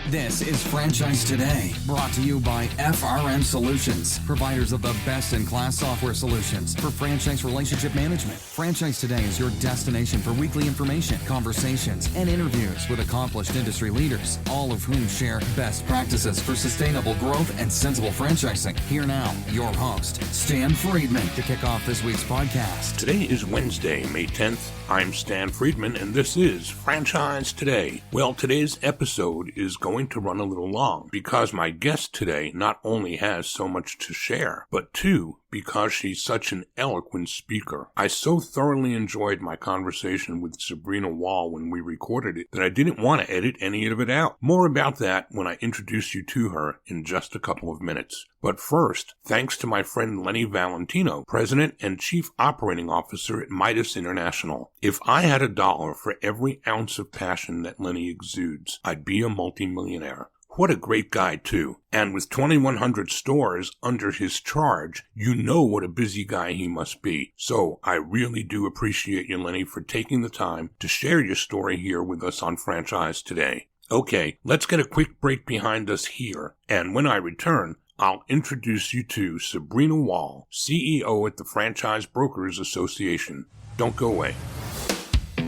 This is Franchise Today, brought to you by FRM Solutions, providers of the best-in-class software solutions for franchise relationship management. Franchise Today is your destination for weekly information, conversations, and interviews with accomplished industry leaders, all of whom share best practices for sustainable growth and sensible franchising. Here now, your host, Stan Friedman, to kick off this week's podcast. Today is Wednesday, May 10th. I'm Stan Friedman, and this is Franchise Today. Well, today's episode is going to run a little long because my guest today not only has so much to share, but two, because she's such an eloquent speaker. I so thoroughly enjoyed my conversation with Sabrina Wall when we recorded it that I didn't want to edit any of it out. More about that when I introduce you to her in just a couple of minutes. But first, thanks to my friend Lenny Valentino, President and Chief Operating Officer at Midas International. If I had $1 for every ounce of passion that Lenny exudes, I'd be a multimillionaire. What a great guy, too. And with 2,100 stores under his charge, you know what a busy guy he must be. So I really do appreciate you, Lenny, for taking the time to share your story here with us on Franchise Today. Okay, let's get a quick break behind us here. And when I return, I'll introduce you to Sabrina Wall, CEO at the Franchise Brokers Association. Don't go away.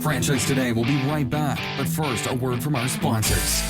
Franchise Today will be right back, but first, a word from our sponsors.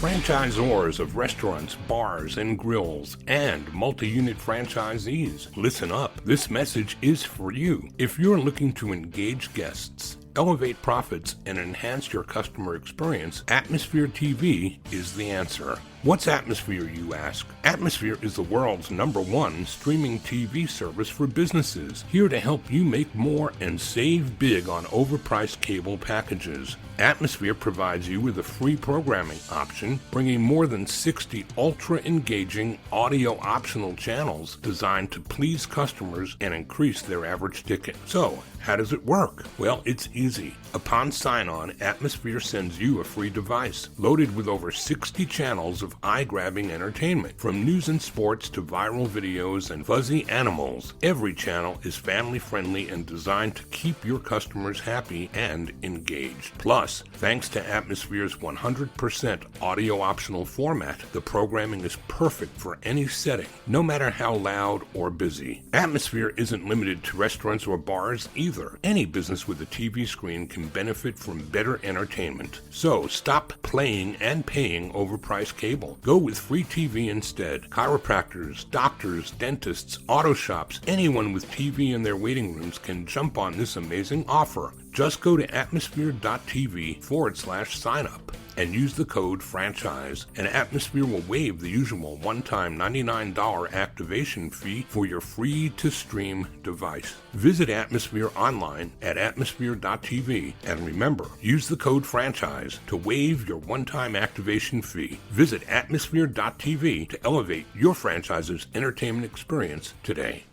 Franchisors of restaurants, bars, and grills, and multi-unit franchisees, listen up. This message is for you. If you're looking to engage guests, elevate profits, and enhance your customer experience, Atmosphere TV is the answer. What's Atmosphere, you ask? Atmosphere is the world's #1 streaming TV service for businesses, here to help you make more and save big on overpriced cable packages. Atmosphere provides you with a free programming option, bringing more than 60 ultra-engaging audio-optional channels designed to please customers and increase their average ticket. So, how does it work? Well, it's easy. Upon sign-on, Atmosphere sends you a free device, loaded with over 60 channels of eye-grabbing entertainment. From news and sports to viral videos and fuzzy animals, every channel is family-friendly and designed to keep your customers happy and engaged. Plus, thanks to Atmosphere's 100% audio-optional format, the programming is perfect for any setting, no matter how loud or busy. Atmosphere isn't limited to restaurants or bars either. Any business with a TV screen can benefit from better entertainment. So stop playing and paying overpriced cable. Go with free TV instead. Chiropractors, doctors, dentists, auto shops, anyone with TV in their waiting rooms can jump on this amazing offer. Just go to atmosphere.tv/sign-up and use the code FRANCHISE, and Atmosphere will waive the usual one-time $99 activation fee for your free-to-stream device. Visit Atmosphere online at atmosphere.tv, and remember, use the code FRANCHISE to waive your one-time activation fee. Visit atmosphere.tv to elevate your franchise's entertainment experience today.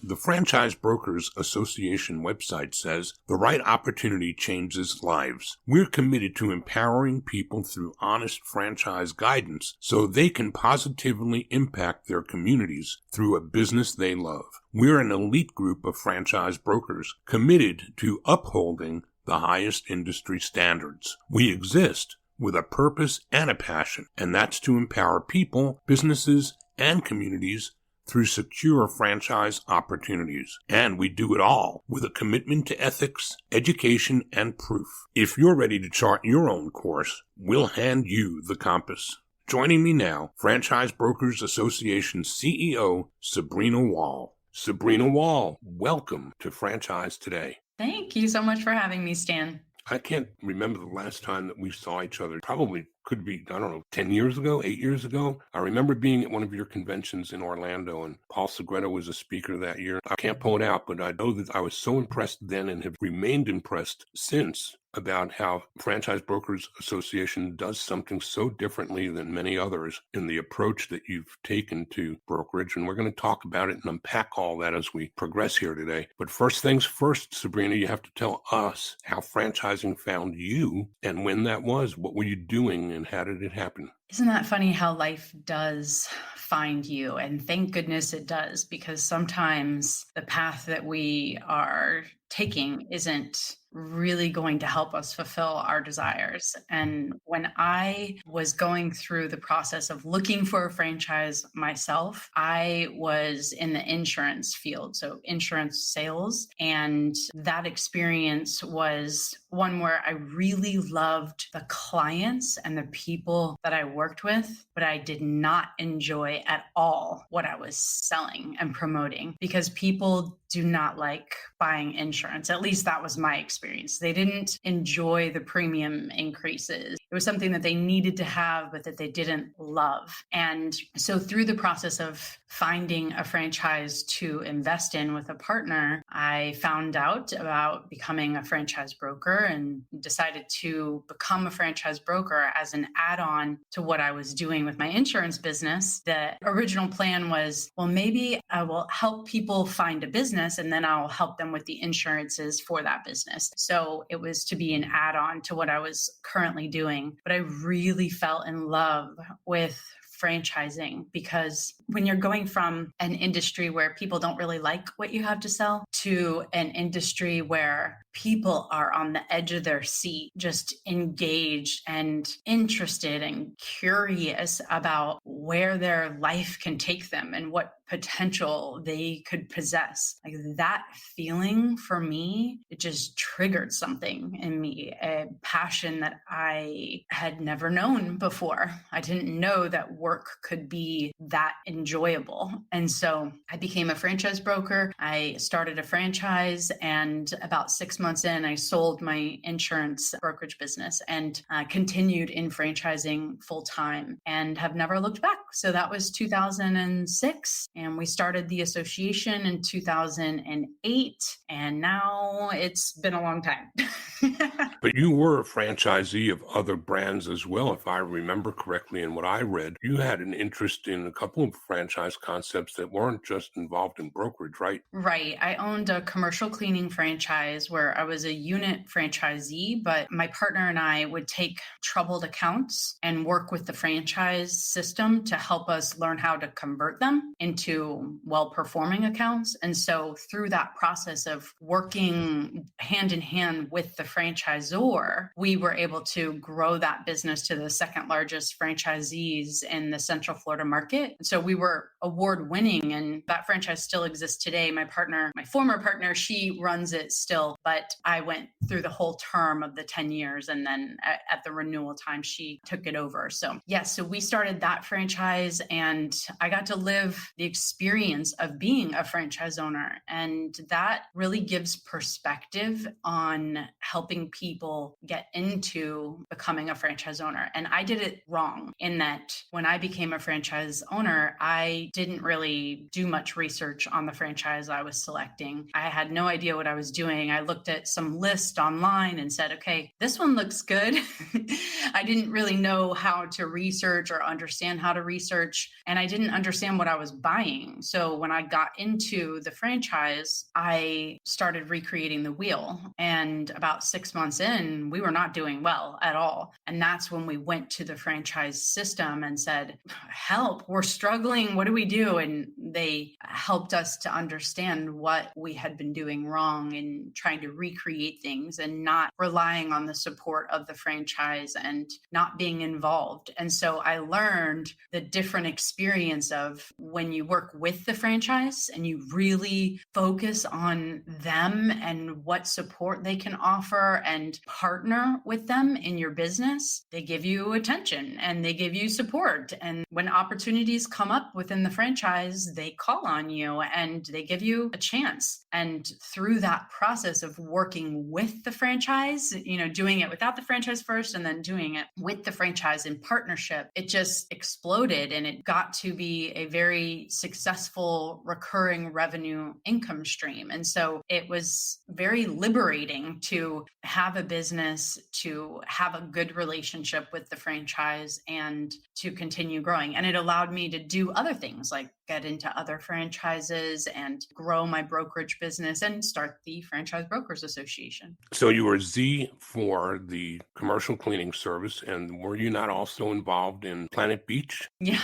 The Franchise Brokers Association website says, the right opportunity changes lives. We're committed to empowering people through honest franchise guidance so they can positively impact their communities through a business they love. We're an elite group of franchise brokers committed to upholding the highest industry standards. We exist with a purpose and a passion, and that's to empower people, businesses, and communities through secure franchise opportunities. And we do it all with a commitment to ethics, education, and proof. If you're ready to chart your own course, we'll hand you the compass. Joining me now, Franchise Brokers Association CEO, Sabrina Wall. Sabrina Wall, welcome to Franchise Today. Thank you so much for having me, Stan. I can't remember the last time that we saw each other. Probably could be, 10 years ago, 8 years ago. I remember being at one of your conventions in Orlando, and Paul Segreto was a speaker that year. I can't pull it out, but I know that I was so impressed then and have remained impressed since about how Franchise Brokers Association does something so differently than many others in the approach that you've taken to brokerage. And we're going to talk about it and unpack all that as we progress here today. But first things first, Sabrina, you have to tell us how franchising found you and when that was. What were you doing and how did it happen? Isn't that funny how life does find you? And thank goodness it does, because sometimes the path that we are taking isn't really going to help us fulfill our desires. And when I was going through the process of looking for a franchise myself, I was in the insurance field, so insurance sales. And that experience was one where I really loved the clients and the people that I worked with, but I did not enjoy at all what I was selling and promoting, because people do not like buying insurance. At least that was my experience. They didn't enjoy the premium increases. It was something that they needed to have, but that they didn't love. And so through the process of finding a franchise to invest in with a partner, I found out about becoming a franchise broker and decided to become a franchise broker as an add-on to what I was doing with my insurance business. The original plan was, well, maybe I will help people find a business and then I'll help them with the insurances for that business. So it was to be an add-on to what I was currently doing. But I really fell in love with franchising, because when you're going from an industry where people don't really like what you have to sell to an industry where people are on the edge of their seat, just engaged and interested and curious about where their life can take them and what potential they could possess. Like that feeling for me, it just triggered something in me, a passion that I had never known before. I didn't know that work could be that enjoyable. And so I became a franchise broker. I started a franchise, and about 6 months in, I sold my insurance brokerage business and continued in franchising full time and have never looked back. So that was 2006. And we started the association in 2008. And now it's been a long time. But you were a franchisee of other brands as well, if I remember correctly. And what I read, you had an interest in a couple of franchise concepts that weren't just involved in brokerage, right? Right. I owned a commercial cleaning franchise where I was a unit franchisee, but my partner and I would take troubled accounts and work with the franchise system to help us learn how to convert them into well-performing accounts. And so through that process of working hand in hand with the franchisor, we were able to grow that business to the second largest franchisees in the Central Florida market. So we were award winning, and that franchise still exists today. My former partner, she runs it still, but I went through the whole term of the 10 years. And then at the renewal time, she took it over. So yes, so we started that franchise, and I got to live the experience of being a franchise owner. And that really gives perspective on helping people get into becoming a franchise owner. And I did it wrong in that when I became a franchise owner, I didn't really do much research on the franchise I was selecting. I had no idea what I was doing. I looked at some list online and said, okay, this one looks good. I didn't really know how to research or understand how to research, and I didn't understand what I was buying. So when I got into the franchise, I started recreating the wheel. And about 6 months in, we were not doing well at all. And that's when we went to the franchise system and said, help, we're struggling. What do we do? And they helped us to understand what we had been doing wrong in trying to recreate things and not relying on the support of the franchise and not being involved. And so I learned the different experience of when you work with the franchise and you really focus on them and what support they can offer and partner with them in your business, they give you attention and they give you support. And when opportunities come up within the franchise, they call on you and they give you a chance. And through that process of working with the franchise, doing it without the franchise first and then doing it with the franchise in partnership, it just exploded and it got to be a very successful recurring revenue income stream. And so it was very liberating to have a business, to have a good relationship with the franchise and to continue growing. And it allowed me to do other things like get into other franchises and grow my brokerage business and start the Franchise Brokers Association. So you were Z for the commercial cleaning service, and were you not also involved in Planet Beach? Yeah.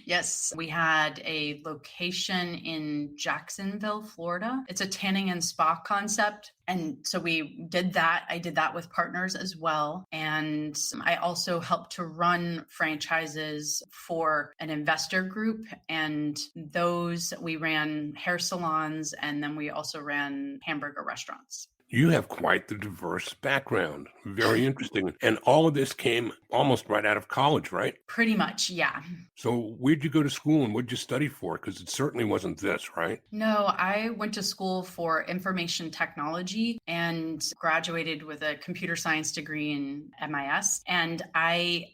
Yes. We had a location in Jacksonville, Florida. It's a tanning and spa concept. And so we did that. I did that with partners as well. And I also helped to run franchises for an investor group. And those we ran hair salons, and then we also ran hamburger restaurants. You have quite the diverse background. Very interesting. And all of this came almost right out of college, right? Pretty much, yeah. So where'd you go to school and what'd you study for? Because it certainly wasn't this, right? No, I went to school for information technology and graduated with a computer science degree in MIS. And I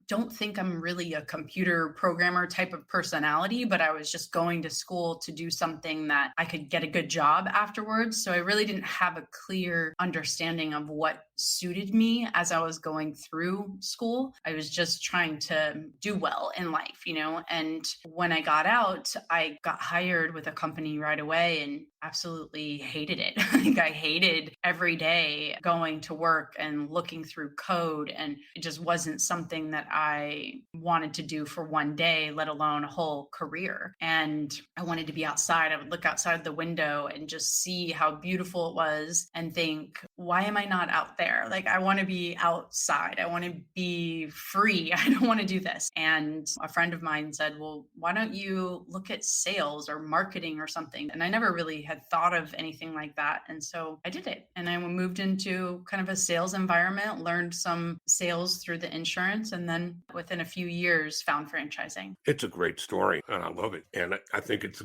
don't think I'm really a computer programmer type of personality, but I was just going to school to do something that I could get a good job afterwards. So I really didn't have a clear understanding of what suited me as I was going through school. I was just trying to do well in life, and when I got out, I got hired with a company right away and absolutely hated it. I hated every day going to work and looking through code, and it just wasn't something that I wanted to do for one day, let alone a whole career. And I wanted to be outside. I would look outside the window and just see how beautiful it was and think, why am I not out there? Like, I want to be outside. I want to be free. I don't want to do this. And a friend of mine said, well, why don't you look at sales or marketing or something? And I never really had thought of anything like that. And so I did it. And I moved into kind of a sales environment, learned some sales through the insurance, and then within a few years found franchising. It's a great story and I love it. And I think it's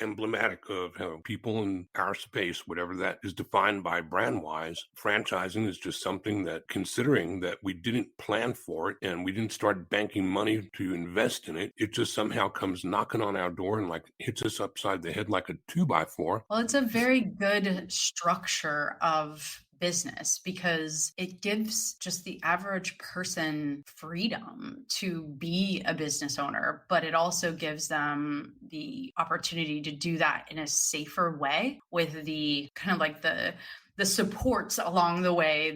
emblematic of how people in our space, whatever that is defined by brand wise, franchising is just something that, considering that we didn't plan for it and we didn't start banking money to invest in it, it just somehow comes knocking on our door and hits us upside the head like a 2x4. Well, it's a very good structure of business because it gives just the average person freedom to be a business owner, but it also gives them the opportunity to do that in a safer way with the kind of like the supports along the way,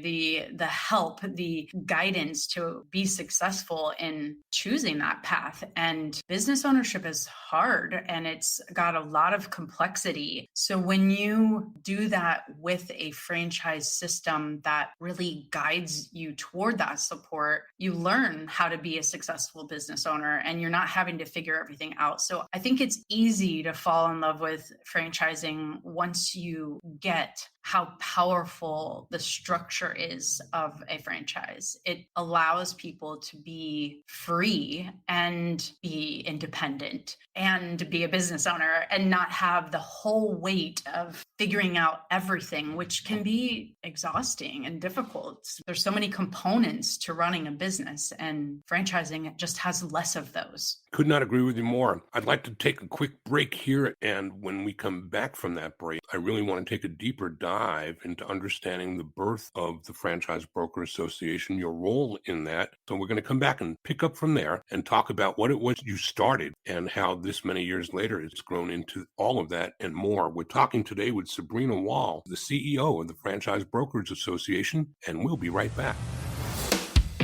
the help, the guidance to be successful in choosing that path. And business ownership is hard and it's got a lot of complexity. So when you do that with a franchise system that really guides you toward that support, you learn how to be a successful business owner and you're not having to figure everything out. So I think it's easy to fall in love with franchising once you get how powerful the structure is of a franchise. It allows people to be free and be independent and be a business owner and not have the whole weight of figuring out everything, which can be exhausting and difficult. There's so many components to running a business, and franchising just has less of those. Could not agree with you more. I'd like to take a quick break here, and when we come back from that break, I really want to take a deeper dive into understanding the birth of the Franchise Broker Association, your role in that. So we're going to come back and pick up from there and talk about what it was you started and how this many years later it's grown into all of that and more. We're talking today with Sabrina Wall, the CEO of the Franchise Brokers Association, and we'll be right back.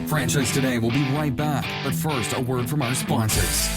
Franchise Today will be right back, but first, a word from our sponsors.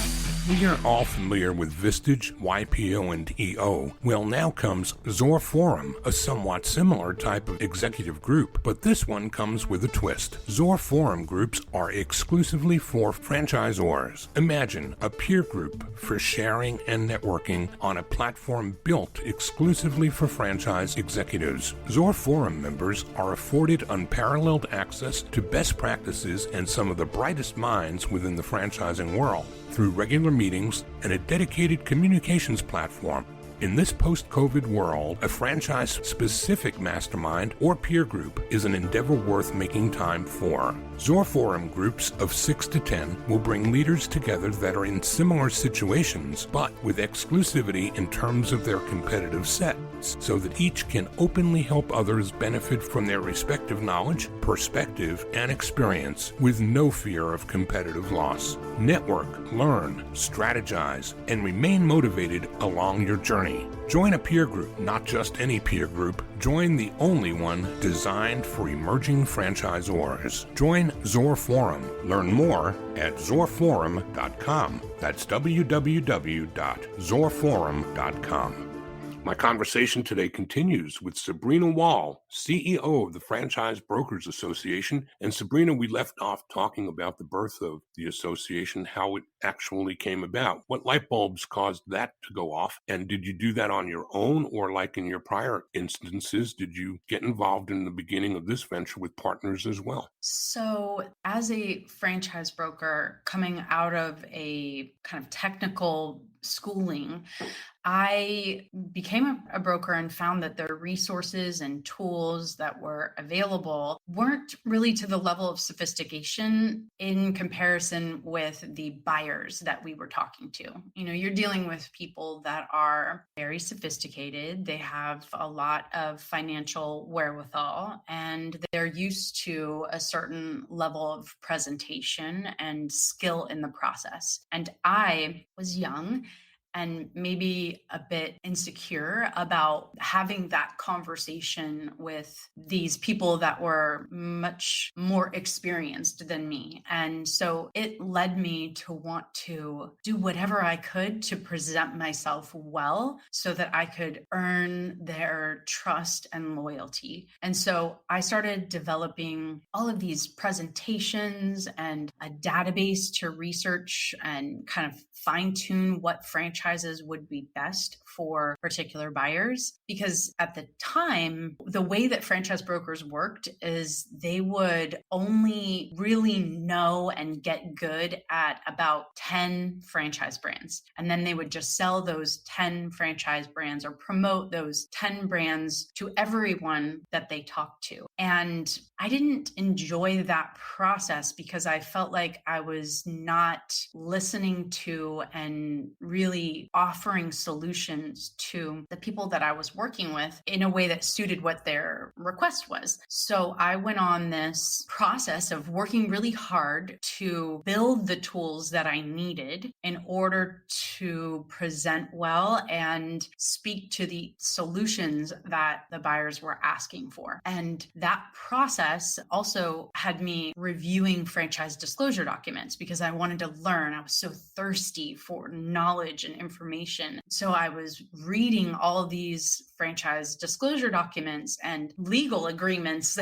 We are all familiar with Vistage, YPO, and EO. Well, now comes Zor Forum, a somewhat similar type of executive group, but this one comes with a twist. Zor Forum groups are exclusively for franchisors. Imagine a peer group for sharing and networking on a platform built exclusively for franchise executives. Zor Forum members are afforded unparalleled access to best practices and some of the brightest minds within the franchising world. Through regular meetings and a dedicated communications platform, In this post-COVID world, a franchise-specific mastermind or peer group is an endeavor worth making time for. Zoar Forum groups of 6 to 10 will bring leaders together that are in similar situations, but with exclusivity in terms of their competitive sets, so that each can openly help others benefit from their respective knowledge, perspective, and experience with no fear of competitive loss. Network, learn, strategize, and remain motivated along your journey. Join a peer group, not just any peer group. Join the only one designed for emerging franchisors. Join Zoar Forum. Learn more at zoarforum.com. That's www.zoarforum.com. My conversation today continues with Sabrina Wall, CEO of the Franchise Brokers Association. And Sabrina, we left off talking about the birth of the association, how it actually came about. What light bulbs caused that to go off? And did you do that on your own, or like in your prior instances, did you get involved in the beginning of this venture with partners as well? So as a franchise broker coming out of a kind of technical schooling, I became a broker and found that the resources and tools that were available weren't really to the level of sophistication in comparison with the buyers that we were talking to. You know, you're dealing with people that are very sophisticated. They have a lot of financial wherewithal, and they're used to a certain level of presentation and skill in the process. And I was young and maybe a bit insecure about having that conversation with these people that were much more experienced than me. And so it led me to want to do whatever I could to present myself well so that I could earn their trust and loyalty. And so I started developing all of these presentations and a database to research and kind of fine-tune what franchises would be best for particular buyers. Because at the time, the way that franchise brokers worked is they would only really know and get good at about 10 franchise brands. And then they would just sell those 10 franchise brands or promote those 10 brands to everyone that they talked to. And I didn't enjoy that process because I felt like I was not listening to and really offering solutions to the people that I was working with in a way that suited what their request was. So I went on this process of working really hard to build the tools that I needed in order to present well and speak to the solutions that the buyers were asking for. And that process also had me reviewing franchise disclosure documents because I wanted to learn. I was so thirsty for knowledge and information. So I was reading all these franchise disclosure documents and legal agreements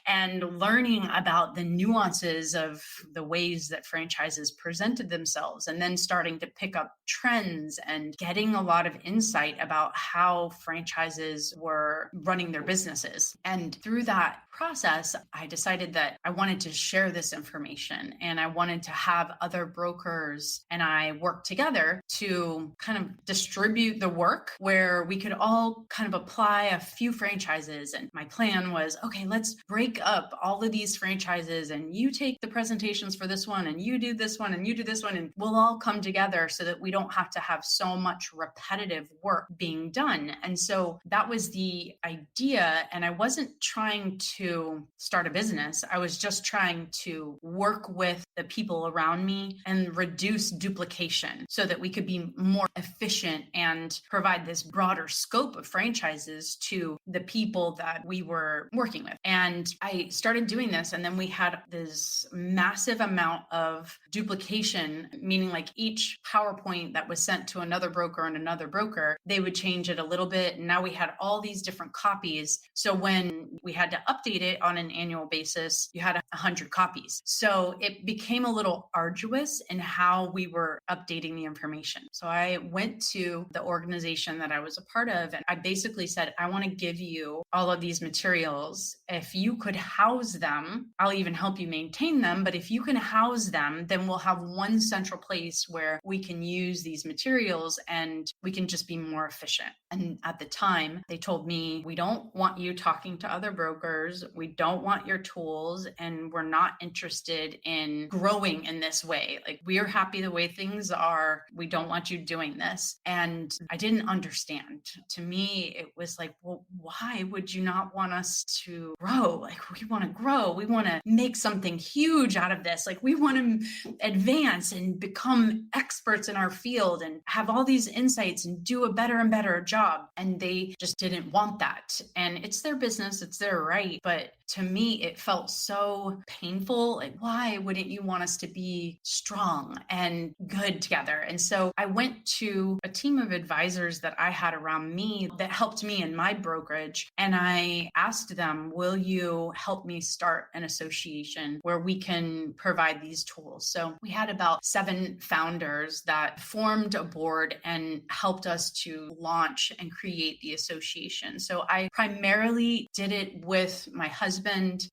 and learning about the nuances of the ways that franchises presented themselves, and then starting to pick up trends and getting a lot of insight about how franchises were running their businesses. And through that process, I decided that I wanted to share this information and I wanted to have other brokers and I work together to kind of distribute the work where we could all kind of apply a few franchises. And my plan was, okay, let's break up all of these franchises and you take the presentations for this one and you do this one and you do this one, and we'll all come together so that we don't have to have so much repetitive work being done. And so that was the idea. And I wasn't trying to start a business. I was just trying to work with the people around me and reduce duplication so that we could be more efficient and provide this broader scope of franchises to the people that we were working with. And I started doing this, and then we had this massive amount of duplication, meaning like each PowerPoint that was sent to another broker and another broker, they would change it a little bit. And now we had all these different copies. So when we had to update update it on an annual basis, you had 100 copies. So it became a little arduous in how we were updating the information. So I went to the organization that I was a part of, and I basically said, I want to give you all of these materials. If you could house them, I'll even help you maintain them. But if you can house them, then we'll have one central place where we can use these materials and we can just be more efficient. And at the time, they told me, we don't want you talking to other brokers. We don't want your tools. And we're not interested in growing in this way. Like, we're happy the way things are. We don't want you doing this. And I didn't understand. To me, it was like, well, why would you not want us to grow? Like, we want to grow. We want to make something huge out of this. Like, we want to advance and become experts in our field and have all these insights and do a better and better job. And they just didn't want that. And it's their business, it's their right. But to me, it felt so painful. Like, why wouldn't you want us to be strong and good together? And so I went to a team of advisors that I had around me that helped me in my brokerage. And I asked them, will you help me start an association where we can provide these tools? So we had about 7 founders that formed a board and helped us to launch and create the association. So I primarily did it with my husband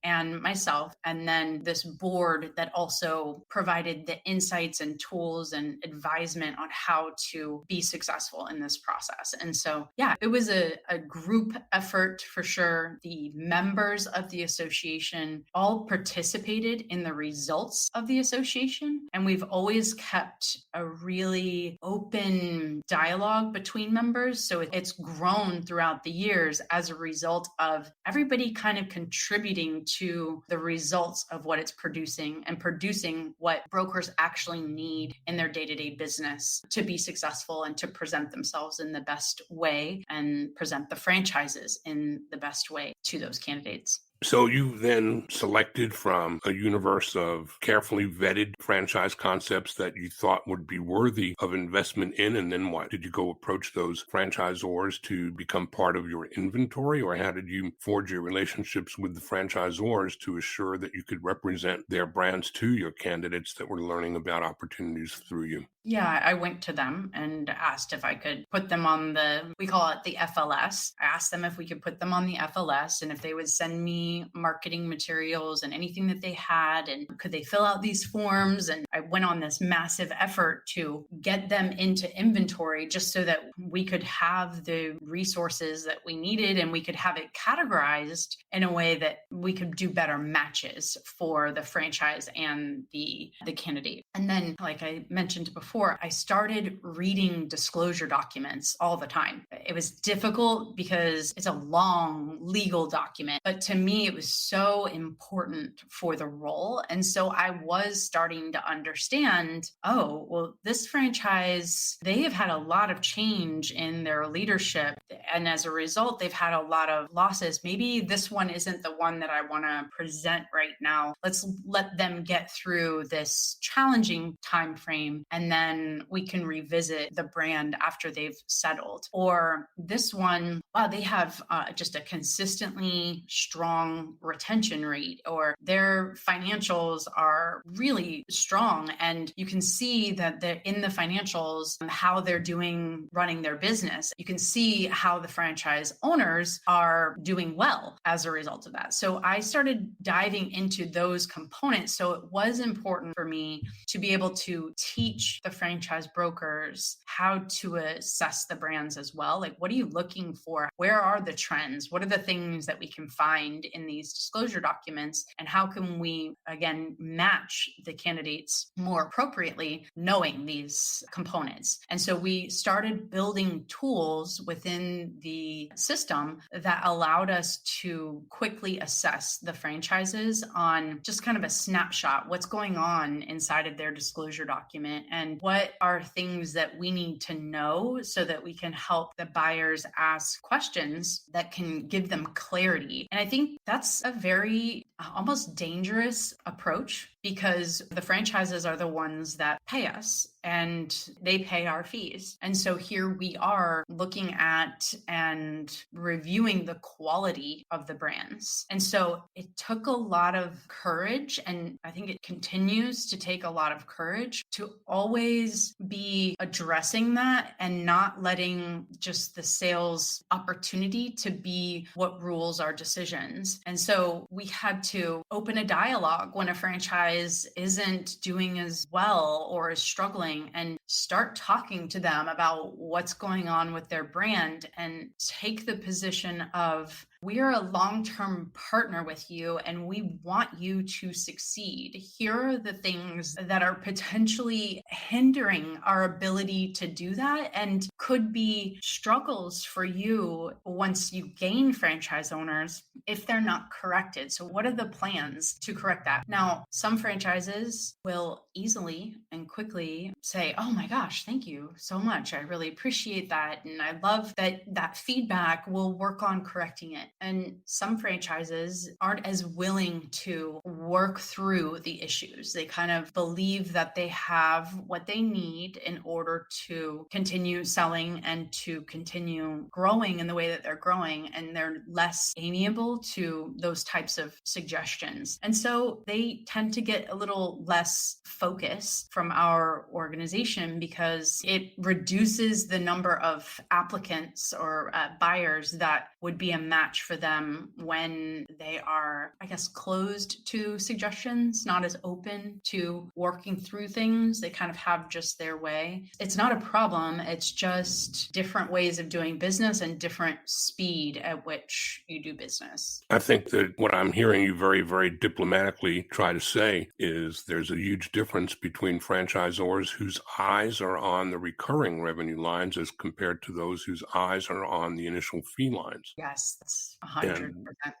and myself, and then this board that also provided the insights and tools and advisement on how to be successful in this process. And so, yeah, it was a group effort for sure. The members of the association all participated in the results of the association. And we've always kept a really open dialogue between members. So it's grown throughout the years as a result of everybody kind of contributing to the results of what it's producing and producing what brokers actually need in their day-to-day business to be successful and to present themselves in the best way and present the franchises in the best way to those candidates. So you then selected from a universe of carefully vetted franchise concepts that you thought would be worthy of investment in, and then what? Did you go approach those franchisors to become part of your inventory, or how did you forge your relationships with the franchisors to assure that you could represent their brands to your candidates that were learning about opportunities through you? Yeah, I went to them and asked if I could put them on we call it the FLS. I asked them if we could put them on the FLS and if they would send me marketing materials and anything that they had, and could they fill out these forms. And I went on this massive effort to get them into inventory just so that we could have the resources that we needed and we could have it categorized in a way that we could do better matches for the franchise and the candidate. And then, like I mentioned before, I started reading disclosure documents all the time. It was difficult because it's a long legal document, but to me, it was so important for the role. And so I was starting to understand, oh, well, this franchise, they have had a lot of change in their leadership. And as a result, they've had a lot of losses. Maybe this one isn't the one that I want to present right now. Let's let them get through this challenging time frame, and then we can revisit the brand after they've settled. Or this one, wow, they have just a consistently strong retention rate, or their financials are really strong. And you can see that they're in the financials, how they're doing running their business. You can see how the franchise owners are doing well as a result of that. So I started diving into those components. So it was important for me to be able to teach the franchise brokers how to assess the brands as well. Like, what are you looking for? Where are the trends? What are the things that we can find in these disclosure documents? And how can we, again, match the candidates more appropriately knowing these components? And so we started building tools within the system that allowed us to quickly assess the franchises on just kind of a snapshot, what's going on inside of their disclosure document and what are things that we need to know so that we can help the buyers ask questions that can give them clarity. And I think that's a very almost dangerous approach because the franchises are the ones that pay us and they pay our fees. And so here we are looking at and reviewing the quality of the brands. And so it took a lot of courage, and I think it continues to take a lot of courage to always be addressing that and not letting just the sales opportunity to be what rules our decisions. And so we had to open a dialogue when a franchise isn't doing as well or is struggling, and start talking to them about what's going on with their brand and take the position of, we are a long-term partner with you and we want you to succeed. Here are the things that are potentially hindering our ability to do that and could be struggles for you once you gain franchise owners if they're not corrected. So what are the plans to correct that? Now, some franchises will easily and quickly say, oh my gosh, thank you so much. I really appreciate that. And I love that feedback. We'll work on correcting it. And some franchises aren't as willing to work through the issues. They kind of believe that they have what they need in order to continue selling and to continue growing in the way that they're growing. And they're less amiable to those types of suggestions. And so they tend to get a little less focus from our organization because it reduces the number of applicants or buyers that would be a match for them when they are, I guess, closed to suggestions, not as open to working through things. They kind of have just their way. It's not a problem. It's just different ways of doing business and different speed at which you do business. I think that what I'm hearing you very, very diplomatically try to say is there's a huge difference between franchisors whose eyes are on the recurring revenue lines as compared to those whose eyes are on the initial fee lines. Yes, that's 100%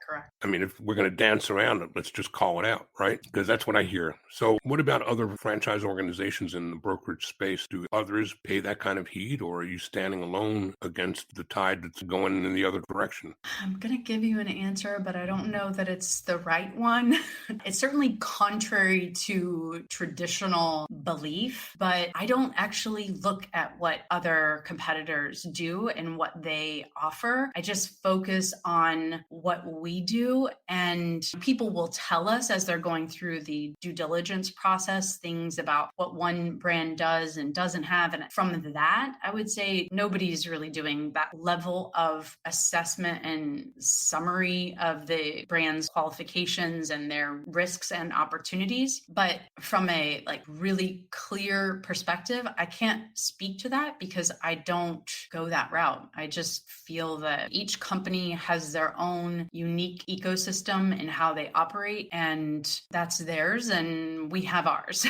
correct. I mean, if we're going to dance around it, let's just call it out, right? Because that's what I hear. So what about other franchise organizations in the brokerage space? Do others pay that kind of heed, or are you standing alone against the tide that's going in the other direction? I'm going to give you an answer, but I don't know that it's the right one. It's certainly contrary to traditional belief, but I don't actually look at what other competitors do and what they offer. I just focus on what we do, and people will tell us as they're going through the due diligence process things about what one brand does and doesn't have. And from that, I would say nobody's really doing that level of assessment and summary of the brand's qualifications and their risks and opportunities. But from a really clear perspective, I can't speak to that because I don't go that route. I just feel that each company has their own unique ecosystem in how they operate, and that's theirs, and we have ours.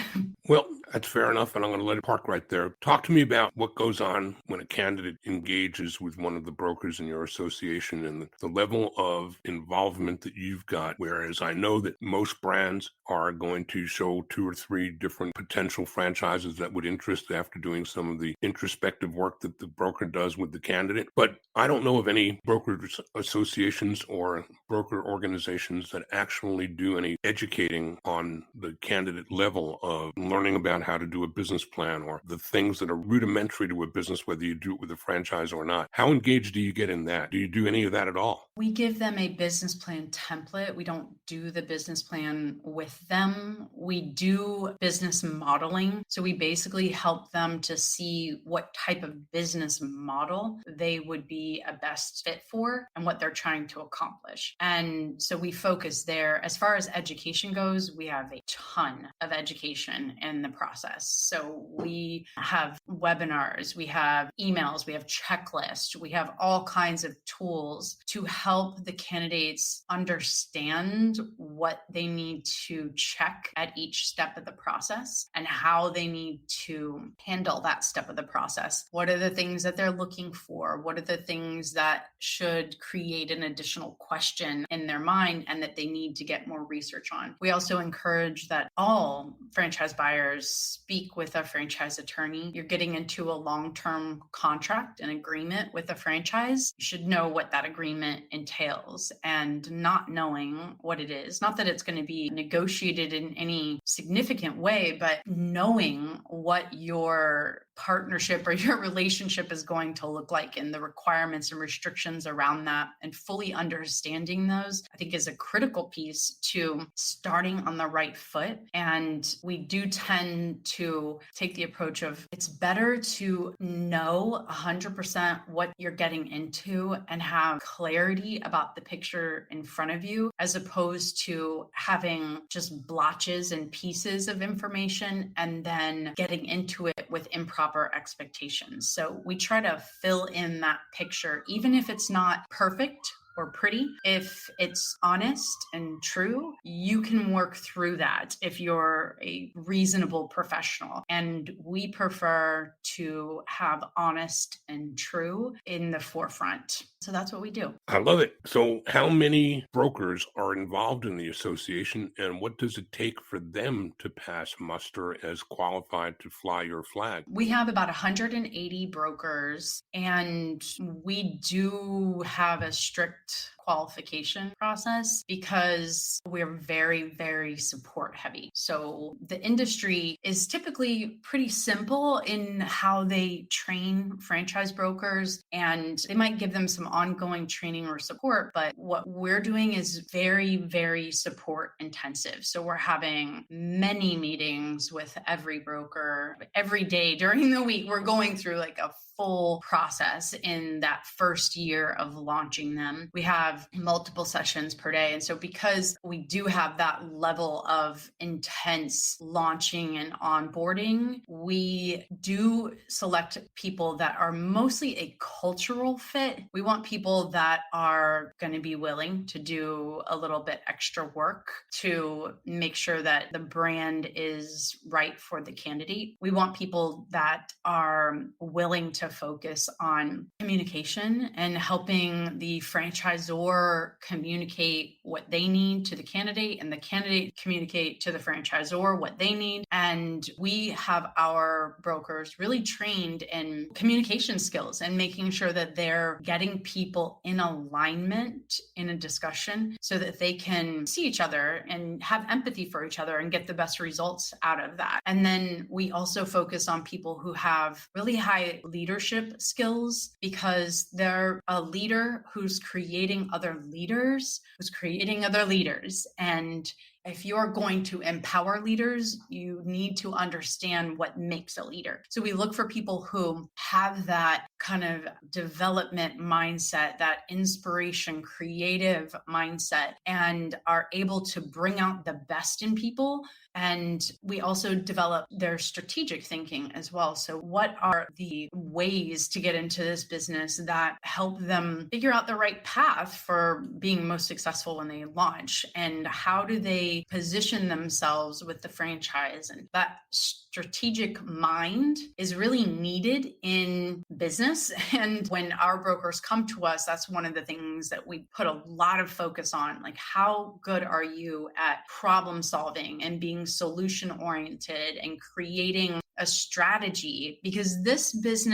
Well, that's fair enough, and I'm going to let it park right there. Talk to me about what goes on when a candidate engages with one of the brokers in your association and the level of involvement that you've got, whereas I know that most brands are going to show 2 or 3 different potential franchises that would interest after doing some of the introspective work that the broker does with the candidate. But I don't know of any broker associations or broker organizations that actually do any educating on the candidate level of learning about how to do a business plan or the things that are rudimentary to a business, whether you do it with a franchise or not. How engaged do you get in that? Do you do any of that at all? We give them a business plan template. We don't do the business plan with them. We do business modeling. So we basically help them to see what type of business model they would be a best fit for and what they're trying to accomplish. And so we focus there. As far as education goes, we have a ton of education in the process. So we have webinars, we have emails, we have checklists, we have all kinds of tools to help the candidates understand what they need to check at each step of the process and how they need to handle that step of the process. What are the things that they're looking for? What are the things that should create an additional question in their mind and that they need to get more research on? We also encourage that all franchise buyers speak with a franchise attorney. You're getting into a long-term contract, an agreement with a franchise. You should know what that agreement entails, and not knowing what it is, not that it's going to be negotiated in any significant way, but knowing what your partnership or your relationship is going to look like and the requirements and restrictions around that, and fully understanding those, I think is a critical piece to starting on the right foot. And we do tend to take the approach of it's better to know 100% what you're getting into and have clarity about the picture in front of you, as opposed to having just blotches and pieces of information and then getting into it with improper expectations. So we try to fill in that picture, even if it's not perfect or pretty. If it's honest and true, you can work through that if you're a reasonable professional. And we prefer to have honest and true in the forefront. So that's what we do. I love it. So how many brokers are involved in the association, and what does it take for them to pass muster as qualified to fly your flag? We have about 180 brokers, and we do have a strict qualification process because we're very, very support heavy. So the industry is typically pretty simple in how they train franchise brokers, and they might give them some ongoing training or support, but what we're doing is very, very support intensive. So we're having many meetings with every broker every day during the week. We're going through like a full process in that first year of launching them. We have multiple sessions per day. And so because we do have that level of intense launching and onboarding, we do select people that are mostly a cultural fit. We want people that are going to be willing to do a little bit extra work to make sure that the brand is right for the candidate. We want people that are willing to focus on communication and helping the franchisor communicate what they need to the candidate, and the candidate communicate to the franchisor what they need. And we have our brokers really trained in communication skills and making sure that they're getting people in alignment in a discussion so that they can see each other and have empathy for each other and get the best results out of that. And then we also focus on people who have really high leadership skills, because they're a leader who's creating other leaders, And if you're going to empower leaders, you need to understand what makes a leader. So we look for people who have that kind of development mindset, that inspiration, creative mindset, and are able to bring out the best in people. And we also develop their strategic thinking as well. So what are the ways to get into this business that help them figure out the right path for being most successful when they launch? And how do they position themselves with the franchise? And that strategic mind is really needed in business. And when our brokers come to us, that's one of the things that we put a lot of focus on. Like, how good are you at problem solving and being solution oriented and creating a strategy? Because this is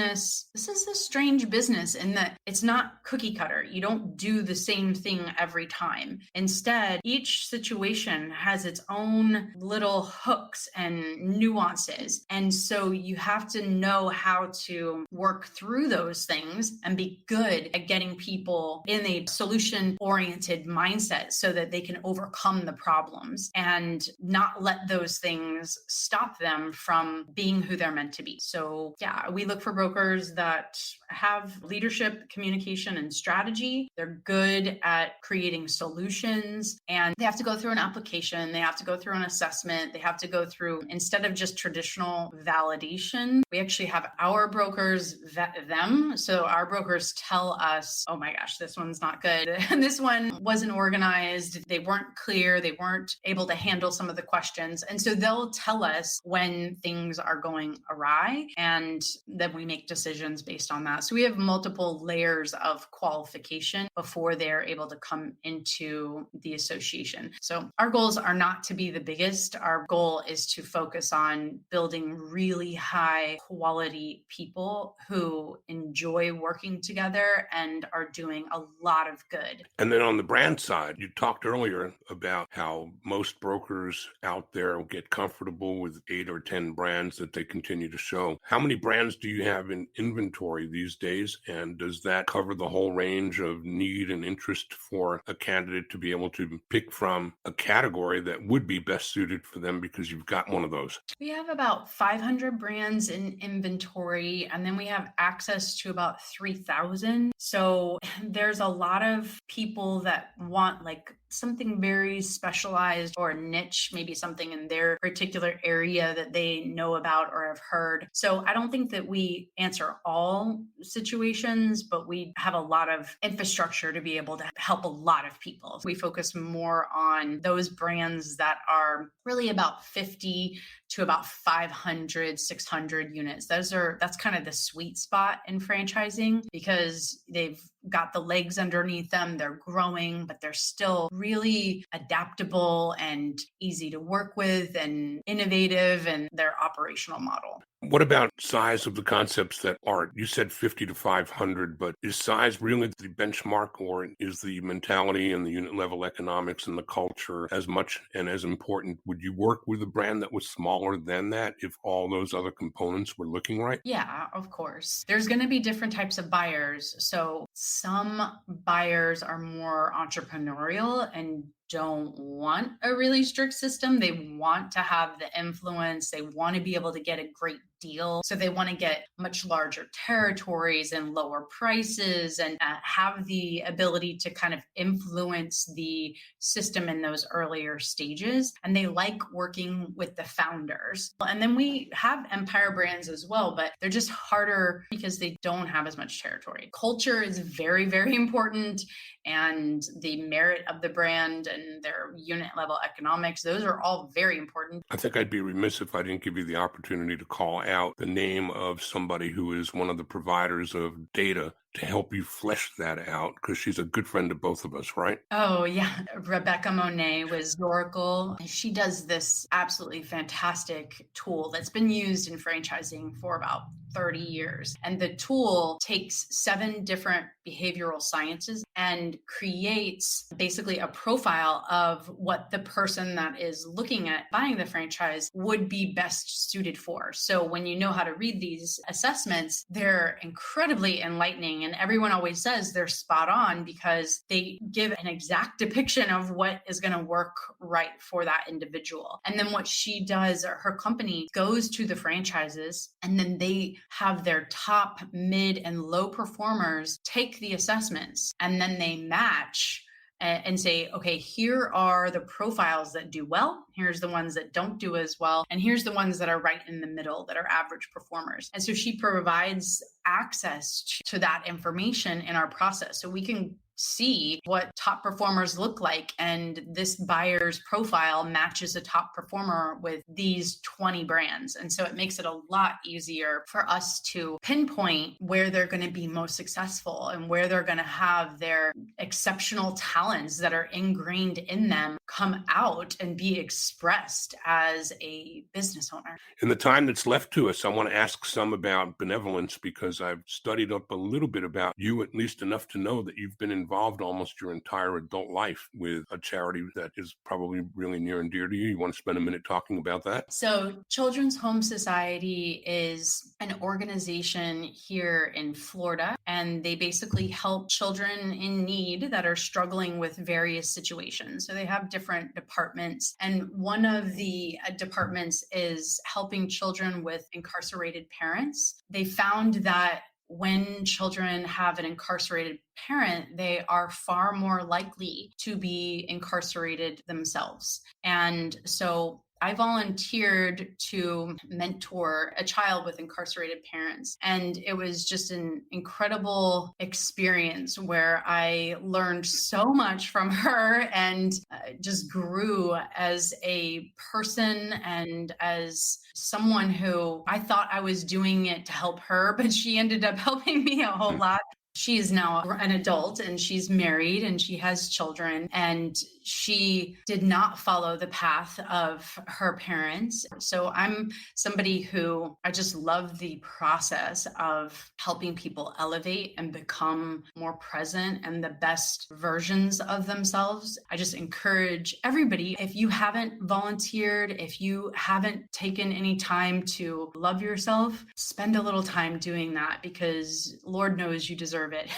a strange business in that it's not cookie cutter. You don't do the same thing every time. Instead, each situation has its own little hooks and nuances. And so you have to know how to work through those things and be good at getting people in a solution oriented mindset so that they can overcome the problems and not let those things stop them from being being who they're meant to be. So yeah, we look for brokers that have leadership, communication, and strategy. They're good at creating solutions, and they have to go through an application. They have to go through an assessment. They have to go through, instead of just traditional validation, we actually have our brokers vet them. So our brokers tell us, oh my gosh, this one's not good. And this one wasn't organized. They weren't clear. They weren't able to handle some of the questions. And so they'll tell us when things are going awry, and then we make decisions based on that. So we have multiple layers of qualification before they're able to come into the association. So our goals are not to be the biggest. Our goal is to focus on building really high quality people who enjoy working together and are doing a lot of good. And then on the brand side, you talked earlier about how most brokers out there get comfortable with 8 or 10 brands that they continue to show. How many brands do you have in inventory these days? And does that cover the whole range of need and interest for a candidate to be able to pick from a category that would be best suited for them because you've got one of those? We have about 500 brands in inventory, and then we have access to about 3,000. So there's a lot of people that want like something very specialized or niche, maybe something in their particular area that they know about or have heard. So I don't think that we answer all situations, but we have a lot of infrastructure to be able to help a lot of people. We focus more on those brands that are really about 50 to about 500, 600 units. That's kind of the sweet spot in franchising because they've got the legs underneath them. They're growing, but they're still really adaptable and easy to work with and innovative in their operational model. What about size of the concepts that aren't? You said 50 to 500, but is size really the benchmark, or is the mentality and the unit level economics and the culture as much and as important? Would you work with a brand that was smaller than that if all those other components were looking right? Yeah, of course. There's going to be different types of buyers. So some buyers are more entrepreneurial and don't want a really strict system. They want to have the influence. They want to be able to get a great deal. So they want to get much larger territories and lower prices and have the ability to kind of influence the system in those earlier stages. And they like working with the founders. And then we have empire brands as well, but they're just harder because they don't have as much territory. Culture is very, very important. And the merit of the brand and their unit level economics, those are all very important. I think I'd be remiss if I didn't give you the opportunity to call out the name of somebody who is one of the providers of data to help you flesh that out, because she's a good friend of both of us, right? Oh, yeah. Rebecca Monet was Oracle. She does this absolutely fantastic tool that's been used in franchising for about 30 years. And the tool takes 7 different behavioral sciences and creates basically a profile of what the person that is looking at buying the franchise would be best suited for. So when you know how to read these assessments, they're incredibly enlightening. And everyone always says they're spot on because they give an exact depiction of what is going to work right for that individual. And then what she does, or her company goes to the franchises, and then they have their top, mid, and low performers take the assessments, and then they match and say, okay, here are the profiles that do well. Here's the ones that don't do as well. And here's the ones that are right in the middle that are average performers. And so she provides access to that information in our process. So we can see what top performers look like, and this buyer's profile matches a top performer with these 20 brands. And so it makes it a lot easier for us to pinpoint where they're going to be most successful and where they're going to have their exceptional talents that are ingrained in them come out and be expressed as a business owner. In the time that's left to us, I want to ask some about benevolence, because I've studied up a little bit about you, at least enough to know that you've been involved almost your entire adult life with a charity that is probably really near and dear to you. You want to spend a minute talking about that? So Children's Home Society is an organization here in Florida, and they basically help children in need that are struggling with various situations. So they have different departments, and one of the departments is helping children with incarcerated parents. They found that when children have an incarcerated parent, they are far more likely to be incarcerated themselves. And so I volunteered to mentor a child with incarcerated parents. And it was just an incredible experience where I learned so much from her and just grew as a person and as someone who I thought I was doing it to help her, but she ended up helping me a whole lot. She is now an adult and she's married and she has children, and she did not follow the path of her parents. So I'm somebody who I just love the process of helping people elevate and become more present and the best versions of themselves. I just encourage everybody, if you haven't volunteered, if you haven't taken any time to love yourself, spend a little time doing that, because Lord knows you deserve it.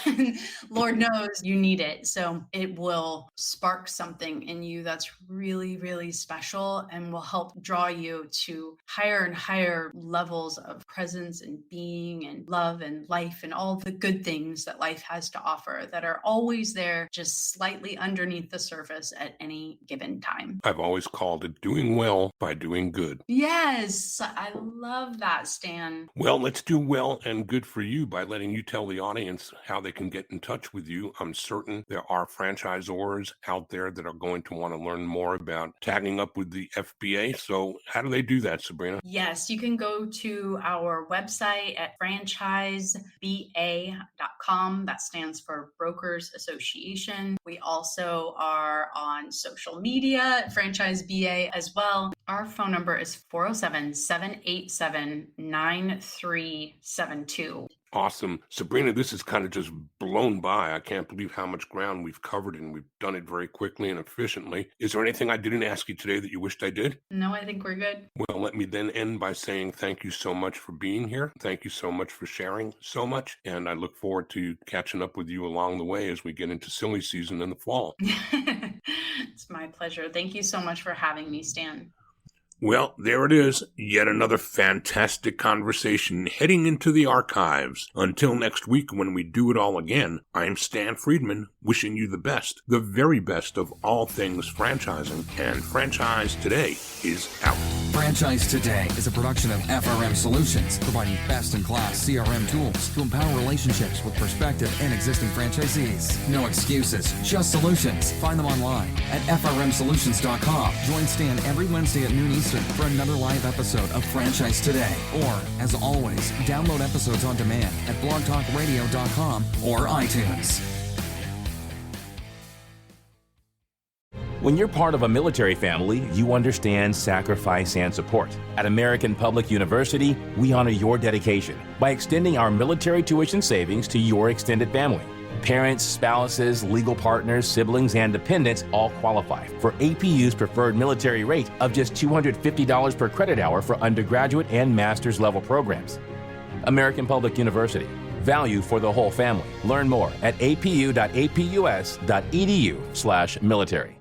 Lord knows you need it. So it will spark something in you that's really, really special and will help draw you to higher and higher levels of presence and being and love and life and all the good things that life has to offer that are always there, just slightly underneath the surface at any given time. I've always called it doing well by doing good. Yes, I love that, Stan. Well, let's do well and good for you by letting you tell the audience how they can get in touch with you. I'm certain there are franchisors out there that are going to want to learn more about tagging up with the FBA. So how do they do that, Sabrina? Yes, you can go to our website at franchiseba.com. That stands for Brokers Association. We also are on social media at Franchise BA as well. Our phone number is 407-787-9372. Awesome. Sabrina, this is kind of just blown by. I can't believe how much ground we've covered, and we've done it very quickly and efficiently. Is there anything I didn't ask you today that you wished I did? No, I think we're good. Well, let me then end by saying thank you so much for being here. Thank you so much for sharing so much. And I look forward to catching up with you along the way as we get into silly season in the fall. It's my pleasure. Thank you so much for having me, Stan. Well, there it is. Yet another fantastic conversation heading into the archives. Until next week when we do it all again, I'm Stan Friedman, wishing you the best, the very best of all things franchising. And Franchise Today is out. Franchise Today is a production of FRM Solutions, providing best-in-class CRM tools to empower relationships with prospective and existing franchisees. No excuses, just solutions. Find them online at frmsolutions.com. Join Stan every Wednesday at noon Eastern for another live episode of Franchise Today. Or, as always, download episodes on demand at blogtalkradio.com or iTunes. When you're part of a military family, you understand sacrifice and support. At American Public University, we honor your dedication by extending our military tuition savings to your extended family. Parents, spouses, legal partners, siblings, and dependents all qualify for APU's preferred military rate of just $250 per credit hour for undergraduate and master's level programs. American Public University. Value for the whole family. Learn more at apu.apus.edu/military.